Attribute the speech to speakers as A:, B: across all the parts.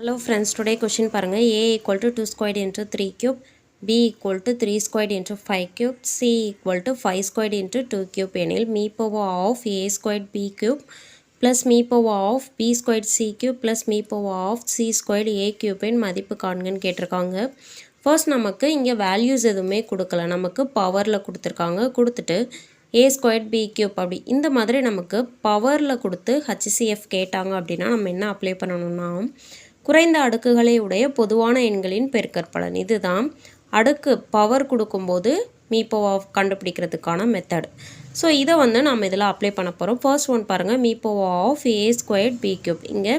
A: Hello friends, today question பாருங்க a equal to 2 squared into 3 cube, b equal to 3 squared into 5 cube, c equal to 5 squared into 2 cube எனில் me power of a squared b cube plus me power of b squared c cube plus me power of c squared a cube இன் மதிப்பு காண்கன்னு கேட்டிருக்காங்க. First நமக்கு இங்கே values எதுவுமே கொடுக்கல, நமக்கு பவரில் கொடுத்துருக்காங்க. கொடுத்துட்டு a squared b cube அப்படி இந்த மாதிரி நமக்கு பவரில் கொடுத்து HCF கேட்டாங்க அப்படின்னா நம்ம என்ன அப்ளை பண்ணணும்னா குறைந்த அடுக்குகளை உடைய பொதுவான எண்களின் பெருக்கற்பலன். இதுதான் அடுக்கு பவர் கொடுக்கும்போது மீப்போ ஆஃப் கண்டுபிடிக்கிறதுக்கான மெத்தட். ஸோ இதை நம்ம இதில் அப்ளை பண்ண போகிறோம். ஃபர்ஸ்ட் ஒன் பாருங்கள், மீப்போ of a squared b cube. இங்கே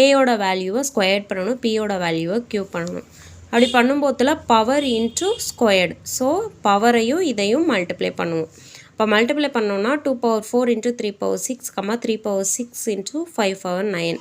A: ஏயோட வேல்யூவை ஸ்கொயர்ட் பண்ணணும், பியோட வேல்யூவை கியூப் பண்ணணும். அப்படி பண்ணும்போதில் பவர் இன்ட்டு ஸ்கொயர்டு. ஸோ பவரையும் இதையும் மல்டிப்ளை பண்ணுவோம். இப்போ மல்டிப்ளை பண்ணோன்னா 2 power 4 into 3 power 6, 3 power 6 into 5 power 9.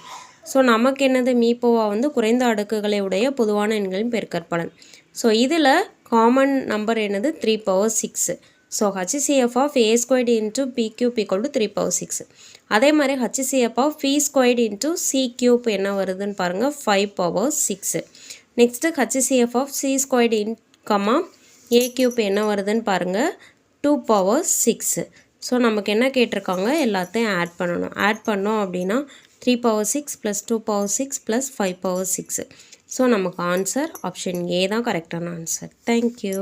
A: So நமக்கு என்னது மீப்போவா குறைந்த அடுக்குகளை உடைய பொதுவான எண்களின் பெருக்கற்பலன். ஸோ இதில் காமன் நம்பர் என்னது 3 power 6. So HCF of a squared into b cube equal to 3 power 6. அதே மாதிரி HCF of p squared into c cube என்ன வருதுன்னு பாருங்கள், 5 power 6. Next HCF of c squared in a cube என்ன வருதுன்னு பாருங்கள், 2 power 6. ஸோ நமக்கு என்ன கேட்டிருக்காங்க, எல்லாத்தையும் ஆட் பண்ணணும். ஆட் பண்ணோம் அப்படின்னா 3 power 6 plus 2 power 6 plus 5 power 6. So நமக்கு ஆன்சர் ஆப்ஷன் ஏ தான் கரெக்டான ஆன்சர். தேங்க்யூ.